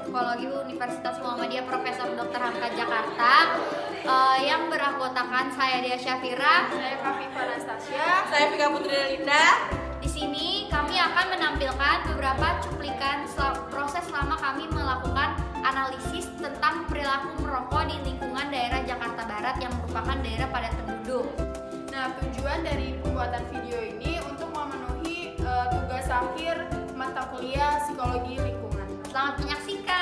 Psikologi Universitas Muhammadiyah Profesor Dr. Hamka Jakarta yang beranggotakan saya Dea Syafira, Saya Kaviva Anastasia. Saya Vika Putri Delinda. Di sini kami akan menampilkan beberapa cuplikan proses selama kami melakukan analisis tentang perilaku merokok di lingkungan daerah Jakarta Barat yang merupakan daerah padat penduduk. Nah, tujuan dari pembuatan video ini untuk memenuhi tugas akhir mata kuliah Psikologi Lingkungan. Selamat menyaksikan.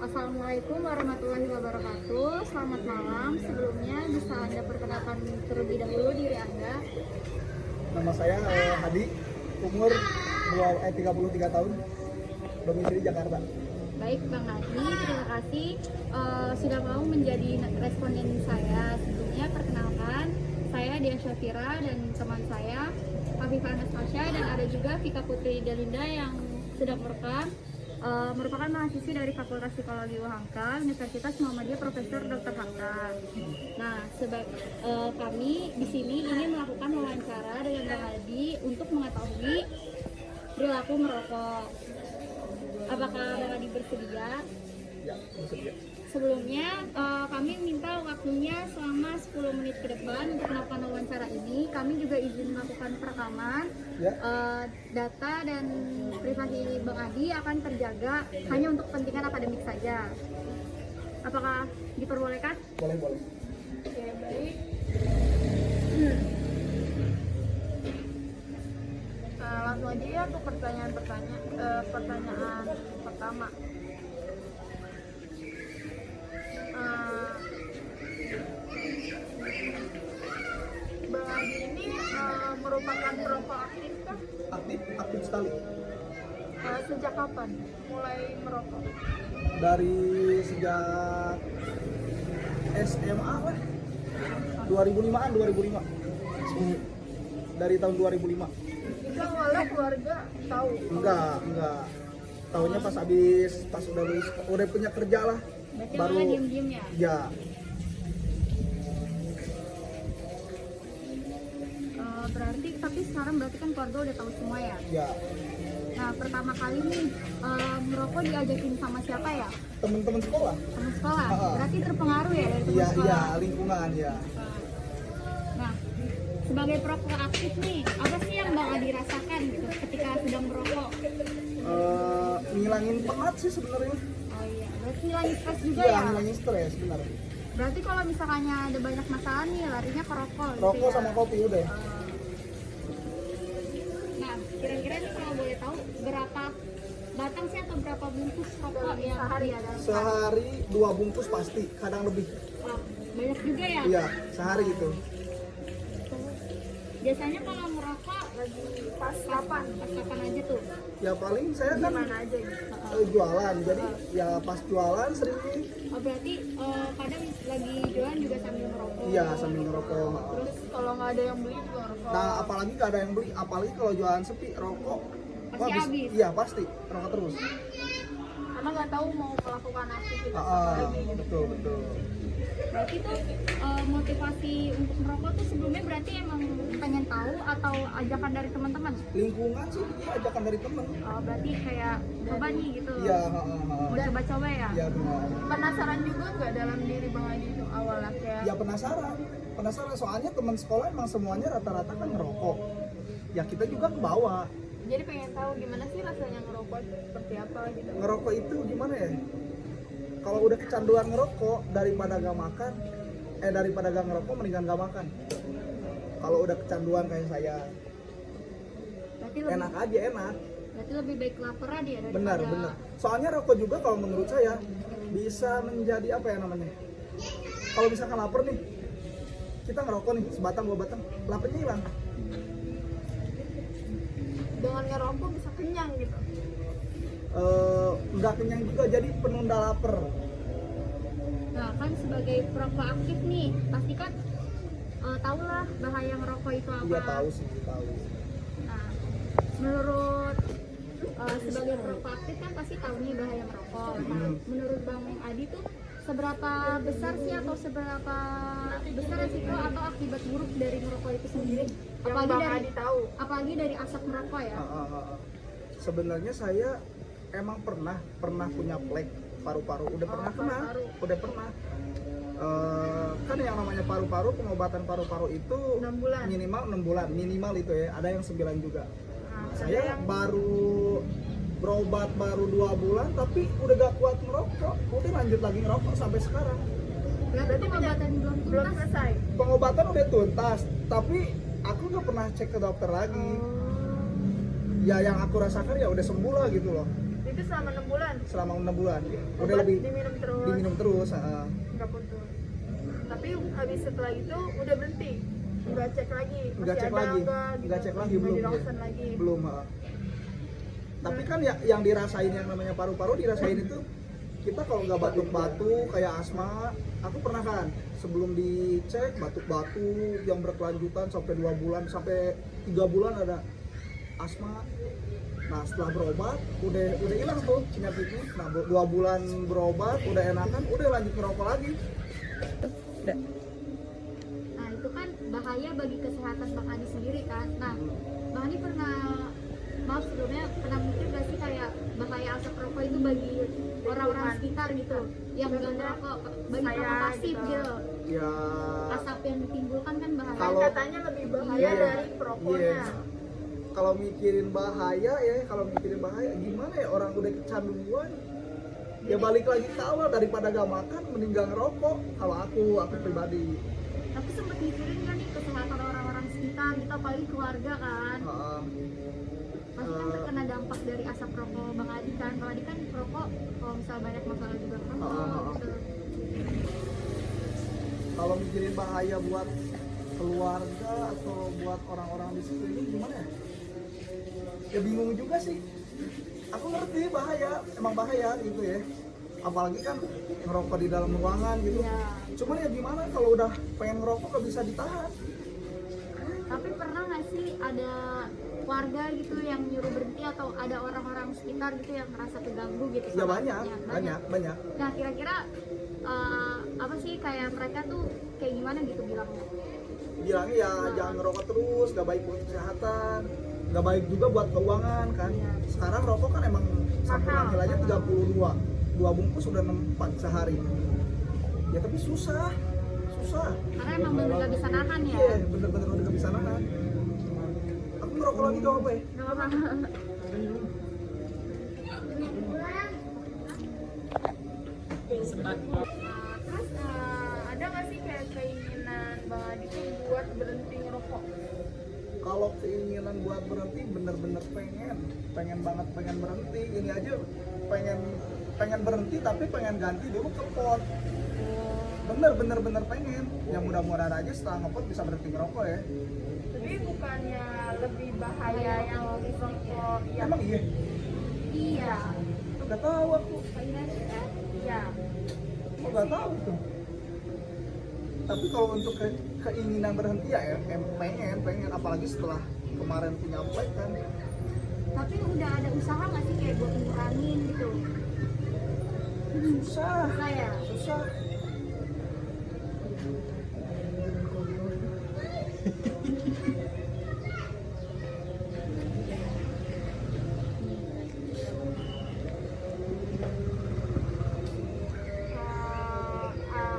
Assalamualaikum warahmatullahi wabarakatuh. Selamat malam. Sebelumnya bisa Anda perkenalkan terlebih dahulu diri Anda? Nama saya Hadi, umur 33 tahun, domisili Jakarta. Baik Bang Hadi, terima kasih sudah mau menjadi responden saya. Sebelumnya perkenalkan, saya Dea Syafira dan teman saya Kaviva Anastasia, dan ada juga Vika Putri Delinda yang sedang merupakan mahasiswi dari Fakultas Psikologi UHAMKA Universitas Muhammadiyah Profesor Dr. Hamka. Nah, kami di sini ingin melakukan wawancara dengan Bang Hadi untuk mengetahui perilaku merokok. Apakah Bang Hadi bersedia? Ya, bersedia. Sebelumnya kami minta waktunya selama 10 menit ke depan untuk melakukan wawancara ini. Kami juga izin melakukan perekaman. Ya. Data dan privasi Bang Hadi akan terjaga hanya untuk kepentingan akademik saja. Apakah diperbolehkan? Boleh. Oke, baik. Nah, langsung aja ya ke pertanyaan pertama. Bang Adi ini merupakan perokok aktif kah? Aktif sekali. Sejak kapan mulai merokok? Dari sejak SMA lah. 2005. Dari tahun 2005. Itu awalnya keluarga tahu? Enggak. Tahunnya pas udah punya kerja lah. Berarti Baru malah diem-diem ya? ya. Berarti tapi sekarang berarti kan keluarga udah tahu semua ya? Ya. Nah, pertama kali nih merokok diajakin sama siapa ya? Teman-teman sekolah. Teman sekolah. Ah. Berarti terpengaruh ya dari teman Iya, sekolah? lingkungan ya. Nah, sebagai perokok aktif nih, apa sih yang Bang Adi rasakan gitu ketika sedang merokok? Ngilangin penat sih sebenarnya. Oh iya, berarti ngilangin stres juga Iya, ya? ngilangin stres benar. Berarti kalau misalkannya ada banyak masalah nih, larinya ke rokok gitu Rokok ya? sama kopi udah. Nah, kira-kira nih kalau boleh tahu berapa batang sih atau berapa bungkus rokok yang sehari ada? Sehari 2 bungkus pasti, kadang lebih. Wah, banyak juga ya? Iya, sehari itu. Biasanya kalau merokok Lagi pas kapan? pas kapan aja tuh? Ya paling saya kan Mana aja gitu? jualan, jadi ya pas jualan sering Oh, berarti kadang lagi jualan juga sambil merokok? iya sambil ngerokok. Terus kalau nggak ada yang beli juga ngerokok? Nah apalagi gak ada yang beli, apalagi kalau jualan sepi rokok. Pasti habis? Iya pasti, rokok terus. karena nggak tahu mau melakukan aktivitas apa Ah, lagi gitu. betul betul. Berarti tuh motivasi untuk merokok tuh sebelumnya berarti emang pengen tahu atau ajakan dari teman-teman? Lingkungan sih iya, ajakan dari temen. Berarti kayak coba nih gitu. Iya, Mau coba-coba ya? iya benar. Penasaran juga nggak dalam diri Bang Adi itu awalnya kayak Ya penasaran soalnya teman sekolah emang semuanya rata-rata kan ngerokok. Ya kita juga ke bawah. jadi pengen tahu gimana sih rasanya ngerokok seperti apa gitu. Ngerokok itu gimana ya? Kalau udah kecanduan ngerokok daripada gak ngerokok mendingan gak makan. Kalau udah kecanduan kayak saya, Berarti lebih, enak aja enak. berarti lebih baik lapar aja ya Benar. Soalnya rokok juga kalau menurut saya bisa menjadi apa ya namanya? Kalau misalkan lapar nih, kita ngerokok nih sebatang dua batang, laparnya hilang. Dengan ngerokok bisa kenyang gitu. Nggak kenyang juga, jadi penunda lapar. Nah kan sebagai perokok aktif nih, pasti kan tahu lah bahaya ngerokok itu apa. Iya tahu sih, tahu. Nah, menurut sebagai perokok aktif kan pasti tahu nih bahaya merokok. Nah, menurut Bang Adi tuh seberapa besar sih atau seberapa besar resiko atau akibat buruk dari merokok itu sendiri? Yang Bang Adi tahu. Apalagi dari asap merokok ya. Sebenarnya saya emang pernah punya plek paru-paru, udah pernah kena, paru-paru. udah pernah. Kan yang namanya paru-paru, pengobatan paru-paru itu 6 bulan. minimal 6 bulan, minimal itu ya, ada yang 9 juga. Nah, Saya baru berobat baru 2 bulan tapi udah gak kuat ngerokok, udah lanjut lagi ngerokok sampai sekarang. Berarti pengobatan belum belum tuntas. selesai. Pengobatan udah tuntas, tapi aku gak pernah cek ke dokter lagi. Ya yang aku rasakan ya udah sembuh lah gitu loh, Itu selama 6 bulan. selama 6 bulan. Udah Obat lebih diminum terus. nggak putus. Tapi habis setelah itu udah berhenti. Nggak cek lagi. Nggak cek ada lagi. gitu. Nggak cek lagi, Nggak belum, dirosen lagi. belum. Tapi kan ya, yang dirasain yang namanya paru-paru dirasain itu kita kalau nggak batuk-batuk kayak asma, aku pernah kan sebelum dicek batuk-batuk yang berkelanjutan sampai 2 bulan sampai 3 bulan ada asma. Nah setelah berobat udah hilang tuh penyakitnya. Nah 2 bulan berobat udah enakan, udah lanjut ngerokok lagi. Nah itu kan bahaya bagi kesehatan Bang Adi sendiri kan. Nah Bang Adi maaf sebelumnya pernah mikir gak sih kayak bahaya asap rokok itu bagi orang-orang sekitar gitu yang nggak ngerokok, bagi Saya rokok pasif gitu. gitu. Ya Asap yang ditimbulkan kan bahaya. Kalau- Katanya lebih bahaya Iya. dari perokoknya. Iya. Kalau mikirin bahaya gimana ya, orang udah kecanduan ya balik lagi ke awal, daripada gak makan mending gak ngerokok kalau aku pribadi. Tapi sempet mikirin kan nih kesehatan orang-orang sekitar gitu, apalagi keluarga kan. Pasti kan terkena dampak dari asap rokok Bang Adi kan. Bang Adi kan perokok, kalau misal banyak masalah juga rokok gitu. Kalau mikirin bahaya buat keluarga atau buat orang-orang di sekeliling gimana ya? Ya bingung juga sih. Aku ngerti bahaya, emang bahaya gitu ya. Apalagi kan ngerokok di dalam ruangan gitu. Iya. Cuman ya gimana kalau udah pengen ngerokok gak bisa ditahan. Tapi pernah nggak sih ada warga gitu yang nyuruh berhenti atau ada orang-orang sekitar gitu yang merasa terganggu gitu? Ya sama banyak. asapnya? Nah kira-kira apa sih kayak mereka tuh kayak gimana gitu bilangnya? Bilangnya ya jangan ngerokok terus, gak baik buat kesehatan, gak baik juga buat keuangan kan. Sekarang rokok kan emang sampul aja 32, 2 bungkus udah 4 sehari. Ya tapi susah. Karena emang bener nggak bisa nahan ya. Iya, bener-bener udah gak bisa nahan. Aku ngerokok lagi gak apa ya? Nggak apa-apa. Terus ada nggak sih kayak keinginan Bang Adi tuh buat berhenti ngerokok? Kalau keinginan buat berhenti bener-bener pengen banget berhenti. Ini aja pengen berhenti tapi pengen ganti dulu ke pot. Bener pengen. Ya mudah-mudahan aja setelah ngepot bisa berhenti ngerokok ya. Tapi bukannya lebih bahaya yang rokok yang Emang iya? iya. Gak tahu aku. Iya. Aku gak tahu tuh. Tapi kalau untuk keinginan berhenti ya pengen apalagi setelah kemarin punya plek kan. Tapi udah ada usaha nggak sih kayak buat ngurangin gitu? susah. Saya. Susah.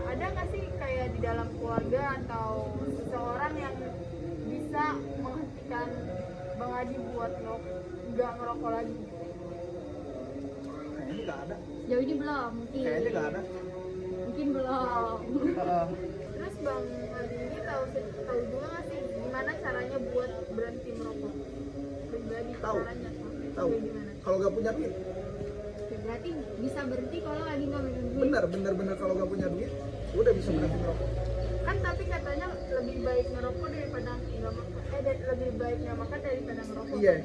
Ada nggak sih kayak di dalam keluarga atau seseorang yang bisa menghentikan Bang Adi buat nggak ngerokok lagi? Kayaknya nggak ada. Jauh ini belum, mungkin. Kayaknya nggak ada. Mungkin belum. Terus Bang Adi ini tahu juga nggak sih gimana caranya buat berhenti merokok? Pribadi Tahu. caranya Tahu. Kayak gimana? Kalau nggak punya duit, Oke, berarti bisa berhenti kalau lagi nggak minum duit. bener kalau nggak punya duit, udah bisa berhenti merokok. Kan tapi katanya lebih baik ngerokok daripada nggak makan. Lebih baik nggak makan daripada ngerokok. Iya.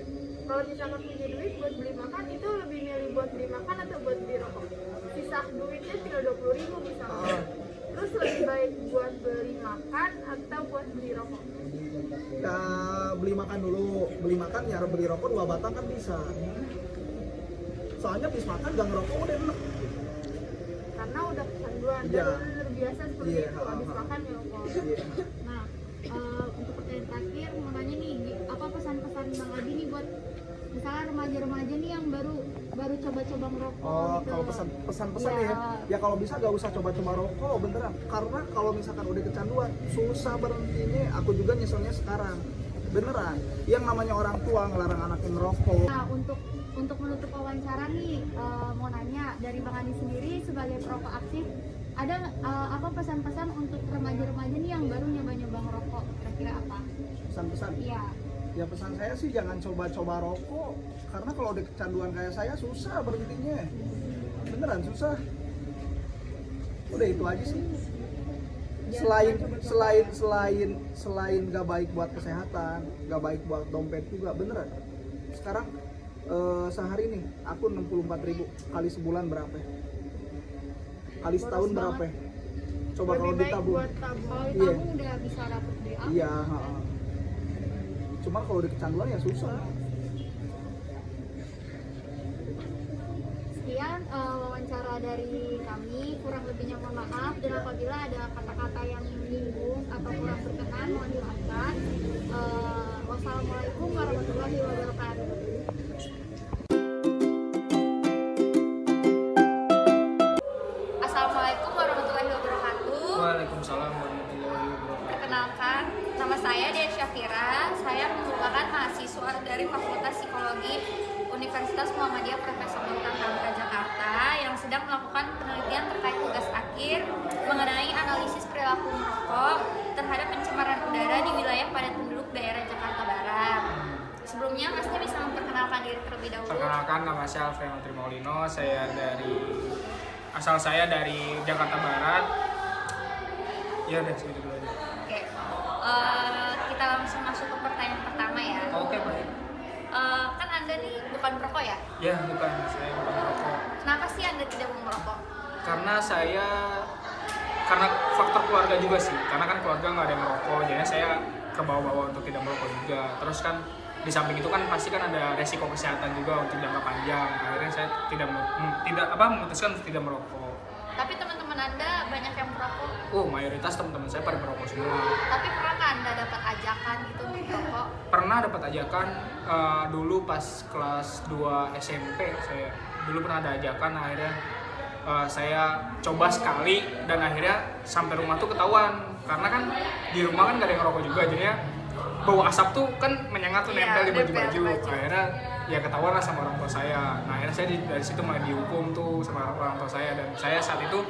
Kalau misalkan punya duit buat beli makan, itu lebih milih buat beli makan atau buat beli rokok? Sisa duitnya tinggal 20.000 misalnya. Terus lebih baik buat beli makan atau buat beli rokok? Ya, beli makan dulu, beli makan ya beli rokok 2 batang kan bisa. Soalnya habis makan gak ngerokok udah enak. Karena udah kecanduan Iya. dan udah terbiasa seperti Iya, itu habis makan ngerokok. Iya. Nah, untuk pertanyaan terakhir mau nanya nih, apa pesan-pesan Bang Adi nih buat misalnya remaja-remaja nih yang baru coba-coba merokok Oh, gitu. kalau pesan-pesan Iya. nih ya kalau bisa gak usah coba-coba rokok beneran. Karena kalau misalkan udah kecanduan susah berhentinya. Aku juga nyeselnya sekarang. Beneran. Yang namanya orang tua ngelarang anaknya ngerokok. Nah, untuk menutup wawancara nih, mau nanya dari Bang Adi sendiri sebagai perokok aktif, ada apa pesan-pesan untuk remaja-remaja nih yang baru nyoba-nyoba ngerokok? Kira-kira apa? Pesan-pesan. Iya. Ya pesan saya sih jangan coba-coba rokok. Karena kalau udah kecanduan kayak saya susah berhentinya. Beneran susah. Udah itu aja sih. Selain gak baik buat kesehatan, gak baik buat dompet juga, beneran. Sekarang sehari nih aku 64.000 kali sebulan berapa? Kali setahun Boros berapa? banget. Coba kalau Lebih baik ditabung. buat tabung. Kalau Iya. ditabung udah bisa dapet BA. Iya, cuma kalau udah kecanduan ya susah. Sekian wawancara dari kami, kurang lebihnya mohon maaf dan apabila ada kata-kata yang menyinggung atau kurang berkenan mohon dimaafkan. Wassalamualaikum warahmatullahi wabarakatuh. Assalamualaikum warahmatullahi wabarakatuh. Waalaikumsalam warahmatullahi wabarakatuh. Perkenalkan, nama saya Dea Syafira. Saya merupakan mahasiswa dari Fakultas Psikologi Universitas Muhammadiyah Profesor Dr. Hamka Jakarta yang sedang melakukan penelitian terkait tugas akhir mengenai analisis perilaku merokok terhadap pencemaran udara di wilayah padat penduduk daerah Jakarta Barat. Sebelumnya, Masnya bisa memperkenalkan diri terlebih dahulu. Perkenalkan, nama saya Alfredo Trimaulino. Asal saya dari Jakarta Barat. Ya udah segitu dulu aja. Oke, kita langsung masuk ke pertanyaan pertama ya. Oke, baik. Kan Anda nih bukan perokok ya? Ya, bukan, saya bukan merokok. Kenapa sih Anda tidak mau merokok? Karena faktor keluarga juga sih. Karena kan keluarga nggak ada yang merokok, jadi saya ke bawah-bawah untuk tidak merokok juga. Terus kan di samping itu kan pasti kan ada resiko kesehatan juga untuk jangka panjang. Akhirnya saya memutuskan untuk tidak merokok. Tapi teman-teman Anda banyak yang merokok. Mayoritas teman-teman saya pada merokok semua. Tapi pernahkah Anda dapat ajakan gitu untuk merokok? Pernah dapat ajakan dulu pas kelas 2 SMP. Saya dulu pernah ada ajakan, akhirnya saya coba sekali dan akhirnya sampai rumah tuh ketahuan. Karena kan di rumah kan gak ada yang ngerokok juga, jadinya bau asap tuh kan menyengat tuh, Iya, nempel di nempel baju-baju. di baju. Akhirnya ya ketahuan lah sama orang tua saya. Nah akhirnya saya dari situ malah dihukum tuh sama orang tua saya, dan saya saat itu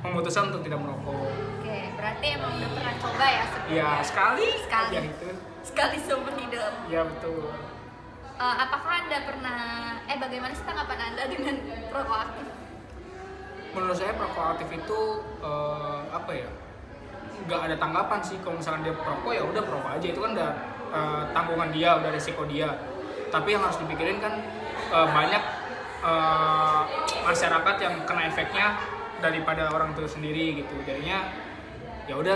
memutuskan untuk tidak merokok. Oke, berarti emang udah pernah coba ya sebelumnya? Ya sekali Sekali. aja itu. Sekali seumur hidup. Ya betul. Apakah Anda pernah, bagaimana sih tanggapan Anda dengan perokok aktif? Menurut saya perokok aktif itu nggak ada tanggapan sih. Kalau misalkan dia perokok ya udah perokok aja, itu kan udah tanggungan dia, udah resiko dia. Tapi yang harus dipikirin kan banyak masyarakat yang kena efeknya daripada orang itu sendiri gitu. Jadinya ya udah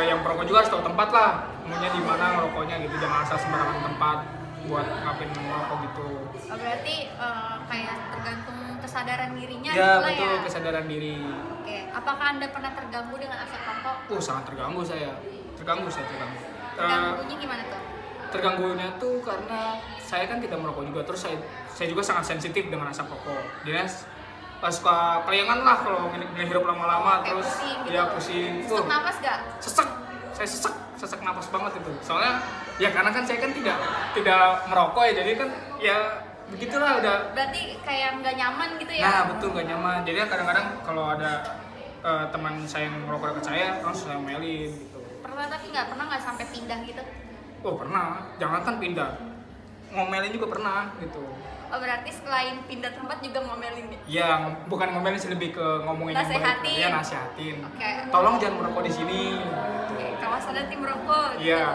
yang perokok juga harus tahu tempat lah, maunya di mana ngerokoknya gitu, jangan asal sembarangan tempat buat ngapain ngerokok gitu. Berarti kayak tergantung kesadaran kesadaran dirinya Ya gitu lah betul, ya. kesadaran diri. Oke, apakah Anda pernah terganggu dengan asap rokok? Sangat terganggu saya. Terganggu. Terganggunya gimana tuh? Terganggunya tuh karena saya kan tidak merokok juga, terus saya juga sangat sensitif dengan asap rokok. Dia suka kelayangan lah kalau ngehirup lama-lama, Kayak terus pusing gitu. ya pusing. Sesak napas gak? Saya sesak napas banget itu. Soalnya ya karena kan saya kan tidak merokok ya, jadi kan ya begitulah udah. Berarti kayak nggak nyaman gitu ya? Nah betul, nggak nyaman. Jadi kadang-kadang kalau ada teman saya yang merokok dekat saya, langsung saya omelin gitu. Tapi pernah nggak sampai pindah gitu? Oh pernah, jangankan pindah, ngomelin juga pernah gitu. Oh berarti selain pindah tempat juga ngomelin nih? Ya, bukan ngomelin sih, lebih ke ngomongin yang baik. Nasehatin. Ya, nasihatin. Oke. Tolong jangan merokok di sini. Oke, kawasan anti merokok gitu. Iya.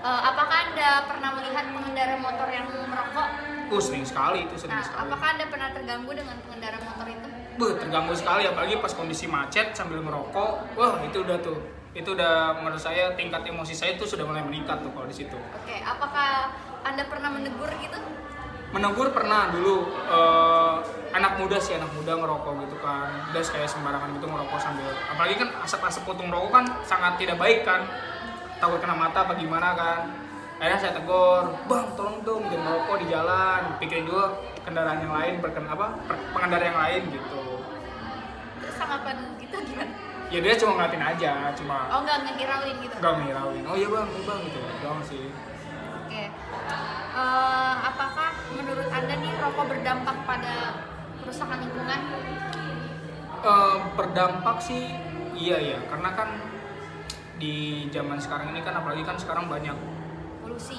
Apakah Anda pernah melihat pengendara motor yang merokok? Sering sekali itu, sering Nah, sekali. apakah Anda pernah terganggu dengan pengendara motor itu? Terganggu sekali, apalagi pas kondisi macet sambil merokok. Wah, itu udah tuh. Itu udah menurut saya tingkat emosi saya tuh sudah mulai meningkat tuh kalau di situ. Oke, apakah Anda pernah menegur gitu? Menegur pernah dulu, anak muda ngerokok gitu kan, udah kayak sembarangan gitu ngerokok sambil, apalagi kan asap-asap puntung rokok kan sangat tidak baik kan, takut kena mata apa gimana kan. Akhirnya saya tegur, bang tolong dong jangan merokok di jalan, pikirin juga kendaraan yang lain, pengendara yang lain gitu. Terus tanggapan gitu gimana? Ya dia cuma ngeliatin aja, cuma Oh nggak ngehirauin gitu? nggak ngirauin, oh iya bang gitu doang sih. Oke. Apakah menurut Anda nih rokok berdampak pada kerusakan lingkungan? Berdampak sih iya ya, karena kan di zaman sekarang ini kan apalagi kan sekarang banyak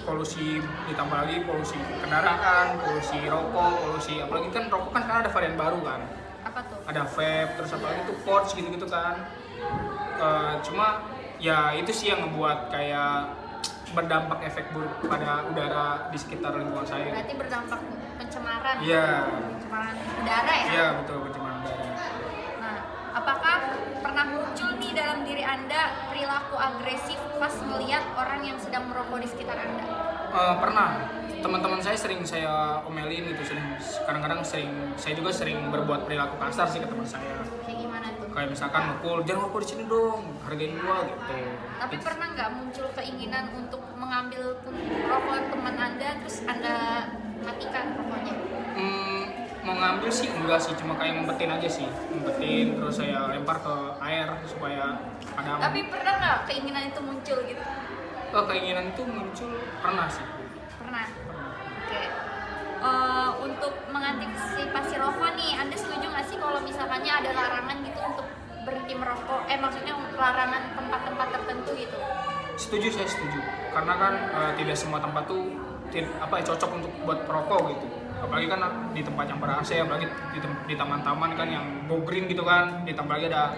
polusi, ditambah lagi polusi kendaraan, polusi rokok, apalagi kan rokok kan sekarang ada varian baru kan. Apa tuh? Ada vape, terus apalagi tuh pouch gitu-gitu kan. Cuma ya itu sih yang ngebuat kayak berdampak efek buruk pada udara di sekitar lingkungan saya. Berarti berdampak pencemaran. Iya. Pencemaran udara ya? Iya betul, pencemaran udara. Nah, apakah pernah muncul nih dalam diri Anda perilaku agresif pas melihat orang yang sedang merokok di sekitar Anda? Pernah. Teman-teman saya sering saya omelin gitu, kadang-kadang saya juga sering berbuat perilaku kasar sih ke teman saya. Kayak gimana tuh? Kayak misalkan mukul, jangan rokok di sini dong, hargain gua gitu. Tapi pernah nggak muncul keinginan untuk mengambil rokok teman Anda terus Anda matikan rokoknya? Mau ngambil sih enggak sih, cuma kayak ngumpetin aja sih, terus saya lempar ke air supaya padam. Tapi pernah nggak keinginan itu muncul gitu? Keinginan itu muncul pernah sih. Pernah. Oke. Untuk mengantisipasi rokok nih, Anda setuju nggak sih kalau misalkannya ada larangan gitu untuk berhenti merokok? Maksudnya larangan tempat-tempat tertentu gitu? Saya setuju. Karena kan tidak semua tempat tuh cocok untuk buat perokok gitu. Apalagi kan di tempat yang ber-AC, apalagi di taman-taman kan yang go green gitu kan, ditambah lagi ada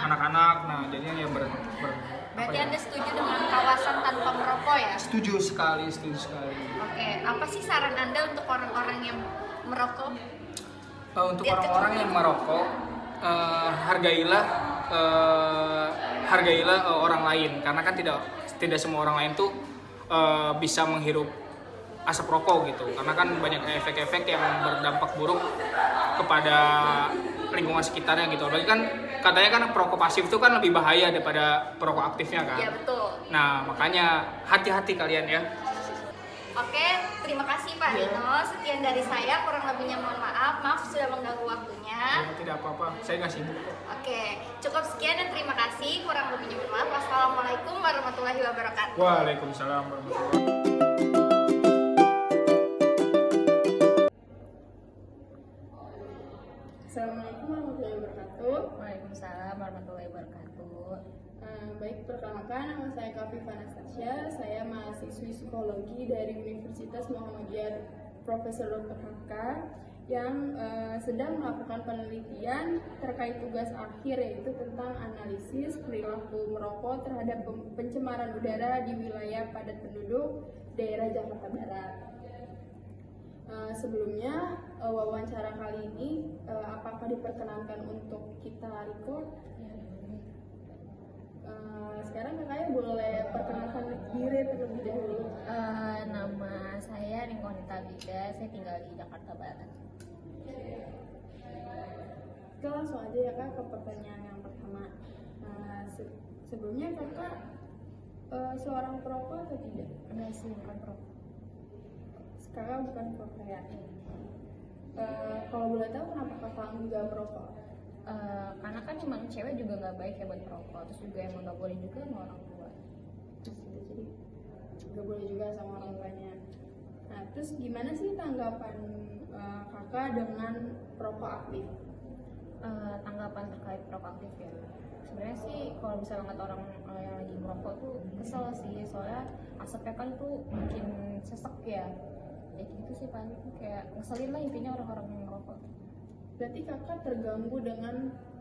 anak-anak. Nah, jadinya ya Berarti Anda setuju dengan kawasan tanpa merokok ya? Setuju sekali. Oke, apa sih saran Anda untuk orang-orang yang merokok? Untuk orang-orang yang merokok, hargailah orang lain, karena kan tidak semua orang lain tuh bisa menghirup asap rokok gitu, karena kan banyak efek-efek yang berdampak buruk kepada lingkungan sekitarnya gitu. Apalagi kan katanya kan perokok pasif itu kan lebih bahaya daripada perokok aktifnya kan. Iya betul. Nah makanya hati-hati kalian ya. Oke, terima kasih Pak Dino. Sekian dari saya, kurang lebihnya mohon maaf sudah mengganggu waktunya. Ya, tidak apa-apa, saya nggak sibuk kok. Oke, cukup sekian dan terima kasih. Kurang lebihnya mohon maaf. Wassalamualaikum warahmatullahi wabarakatuh. Waalaikumsalam warahmatullahi wabarakatuh. Assalamualaikum warahmatullahi wabarakatuh. Waalaikumsalam warahmatullahi wabarakatuh. Baik, perkenalkan nama saya Kafifa Anastasia. Saya mahasiswi psikologi dari Universitas Muhammadiyah Profesor Dr. Haka yang sedang melakukan penelitian terkait tugas akhir, yaitu tentang analisis perilaku merokok terhadap pencemaran udara di wilayah padat penduduk daerah Jakarta Barat. Sebelumnya wawancara kali ini apakah diperkenankan untuk kita record? Sekarang kakaknya boleh perkenalkan diri terlebih dahulu. Nama saya Ringkonita Bida, saya tinggal di Jakarta Barat. langsung aja ya kak ke pertanyaan yang pertama. Nah, sebelumnya kakak seorang perokok atau tidak? Enggak sih, bukan perokok. Kakak bukan perokok ya. Kalau boleh tahu kenapa kakak nggak merokok? Karena kan emang cewek juga nggak baik ya buat perokok, terus juga emang nggak boleh juga sama orang tua. Jadi nggak boleh juga sama orang tuanya. Nah, terus gimana sih tanggapan kakak dengan perokok aktif? Tanggapan terkait perokok aktif ya, sebenarnya sih kalau misalnya ngeliat orang yang lagi merokok tuh kesel sih, soalnya asapnya kan tuh bikin sesek ya, kayak gitu sih paling kayak ngeselin lah intinya orang-orang yang merokok. Berarti kakak terganggu dengan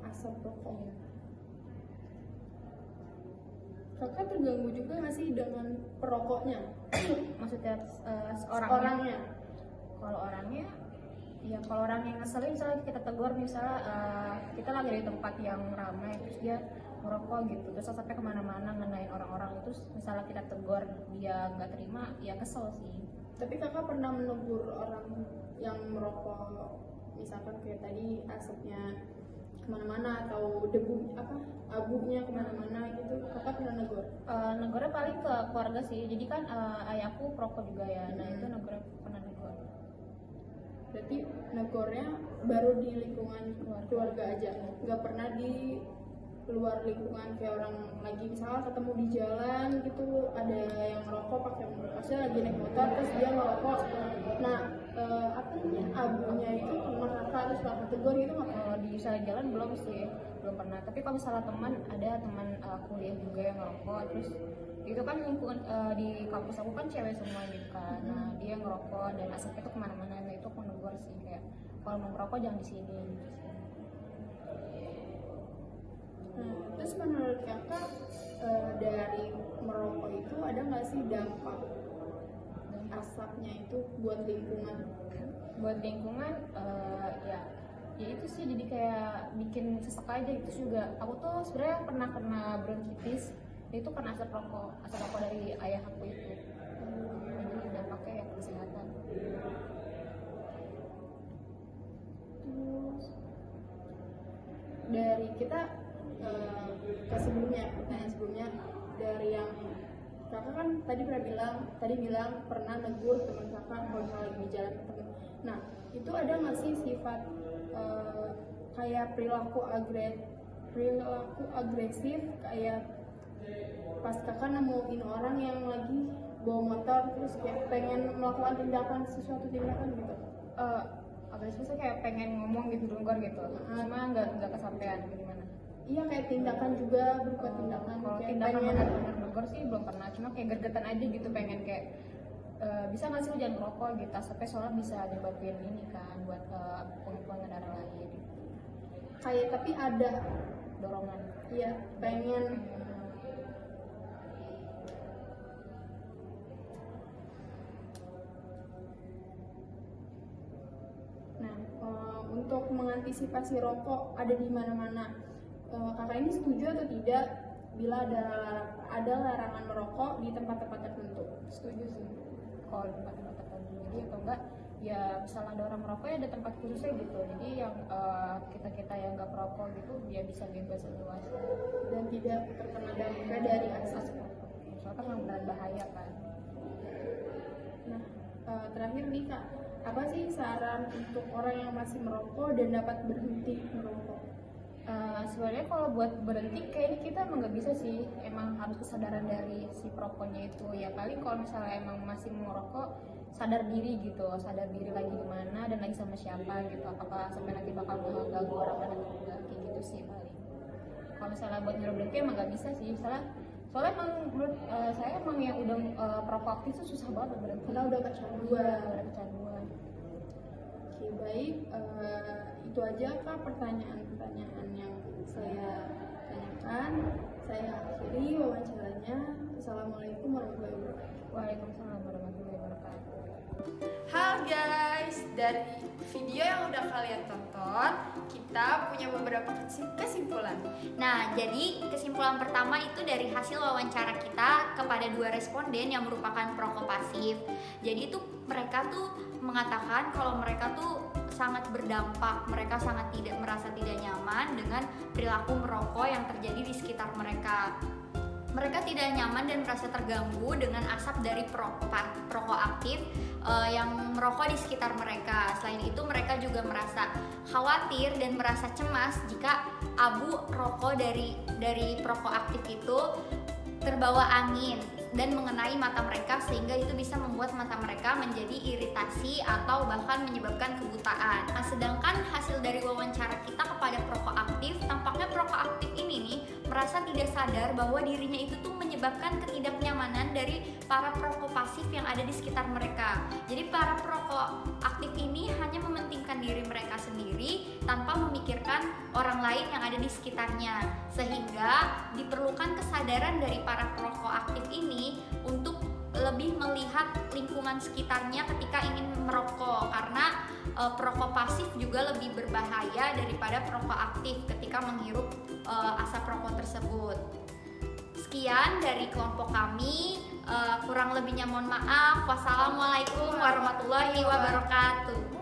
asap rokok. Kakak terganggu juga nggak sih dengan perokoknya? Maksudnya Orangnya. Kalau orangnya ya, kalau orang yang ngeselin misalnya kita tegur, misalnya kita lagi di tempat yang ramai terus dia merokok gitu, terus sampai kemana-mana ngenain orang-orang, terus misalnya kita tegur dia nggak terima, ya kesel sih. Tapi kakak pernah menegur orang yang merokok, misalkan kayak tadi asapnya kemana-mana atau debu abunya kemana-mana gitu, kakak pernah negur? Negornya paling ke keluarga sih, jadi kan ayahku perokok juga ya, nah itu negornya pernah negor. Berarti negornya baru di lingkungan keluarga aja, nggak pernah di luar lingkungan kayak orang lagi misalnya ketemu di jalan gitu ada yang ngerokok pakai maksudnya lagi naik motor terus dia ngerokok. Nah apa namanya abunya itu pernah kakak terus kakak tegur gitu nggak? Kalau di misalnya jalan belum sih, belum pernah. Tapi kalau misalnya ada teman kuliah juga yang ngerokok, terus itu kan lingkungan di kampus aku kan cewek semua gitu kan. Nah dia ngerokok dan asapnya tuh kemana-mana, nah itu aku negur sih kayak kalau mau ngerokok jangan di sini. Gitu sih. Nah, terus menurut kakak dari merokok itu ada nggak sih dampak asapnya itu buat lingkungan? Buat lingkungan ya itu sih jadi kayak bikin sesek aja gitu juga. Aku tuh sebenarnya pernah kena bronkitis, itu karena asap rokok dari ayah aku itu. Jadi dampaknya ya ke kesehatan. Terus dari kita ke sebelumnya, pertanyaan sebelumnya dari yang kakak kan tadi bilang pernah negur teman kakak kalau misalnya lagi di jalan ketemu. Nah itu ada nggak sih sifat kayak perilaku agresif kayak pas kakak nemuin orang yang lagi bawa motor terus kayak pengen melakukan sesuatu tindakan gitu? Agresifnya kayak pengen ngomong gitu dengkor gitu, cuma nggak kesampaian gimana? Iya kayak tindakan juga berupa tindakan. Kalau kayak tindakan pengen benar-benar negor sih belum pernah, cuma kayak gergetan aja gitu, pengen kayak bisa nggak sih lu jangan merokok gitu, sampai soalnya bisa nyebabin ini kan buat pengumpulan darah lain. kayak tapi ada Dorongan. iya pengen. Nah untuk mengantisipasi rokok ada di mana-mana, kakak ini setuju atau tidak bila ada larangan merokok di tempat-tempat tertentu? Setuju sih. Kalau di tempat-tempat tertentu, jadi atau enggak ya misalnya ada orang merokok ya ada tempat khususnya gitu, jadi yang kita yang nggak merokok gitu dia bisa bebas luas Dan tidak terkena dampak dari asap. soalnya kan memang benar bahaya kan. Nah terakhir nih kak, apa sih saran untuk orang yang masih merokok dan dapat berhenti merokok? Sebenarnya kalau buat berhenti kayaknya kita emang nggak bisa sih, emang harus kesadaran dari si perokoknya itu ya. Paling kalau misalnya emang masih mau merokok, sadar diri gitu, sadar diri lagi di mana dan lagi sama siapa gitu, apakah sampai nanti bakal mengganggu orang lain atau enggak, kayak gitu sih paling. Kalau misalnya buat nyuruh berhenti emang nggak bisa sih, soalnya emang menurut saya emang yang udah perokok aktif itu susah banget berhenti Karena udah kecanduan. udah kecanduan. Oke baik, itu aja kak pertanyaan-pertanyaan yang saya tanyakan. Saya akhiri wawancaranya. Assalamualaikum warahmatullahi wabarakatuh. Waalaikumsalam warahmatullahi wabarakatuh. Halo guys, dari video yang udah kalian tonton, kita punya beberapa kesimpulan. Nah, jadi kesimpulan pertama itu dari hasil wawancara kita kepada 2 responden yang merupakan perokok pasif. Jadi itu mereka tuh mengatakan kalau mereka tuh sangat berdampak. Mereka sangat merasa tidak nyaman dengan perilaku merokok yang terjadi di sekitar mereka. Mereka tidak nyaman dan merasa terganggu dengan asap dari perokok aktif yang merokok di sekitar mereka. Selain itu, mereka juga merasa khawatir dan merasa cemas jika abu rokok dari perokok aktif itu terbawa angin dan mengenai mata mereka, sehingga itu bisa membuat mata mereka menjadi iritasi atau bahkan menyebabkan kebutaan. Nah, sedangkan hasil dari wawancara kita kepada perokok aktif, tampaknya perokok aktif ini nih merasa tidak sadar bahwa dirinya itu tuh menyebabkan ketidaknyamanan dari para perokok pasif yang ada di sekitar mereka. Jadi para perokok aktif ini hanya mementingkan diri mereka sendiri tanpa memikirkan orang lain yang ada di sekitarnya, sehingga diperlukan kesadaran dari para perokok aktif ini untuk lebih melihat lingkungan sekitarnya ketika ingin merokok, karena perokok pasif juga lebih berbahaya daripada perokok aktif ketika menghirup asap rokok tersebut. Sekian dari kelompok kami, kurang lebihnya mohon maaf. Wassalamualaikum warahmatullahi wabarakatuh.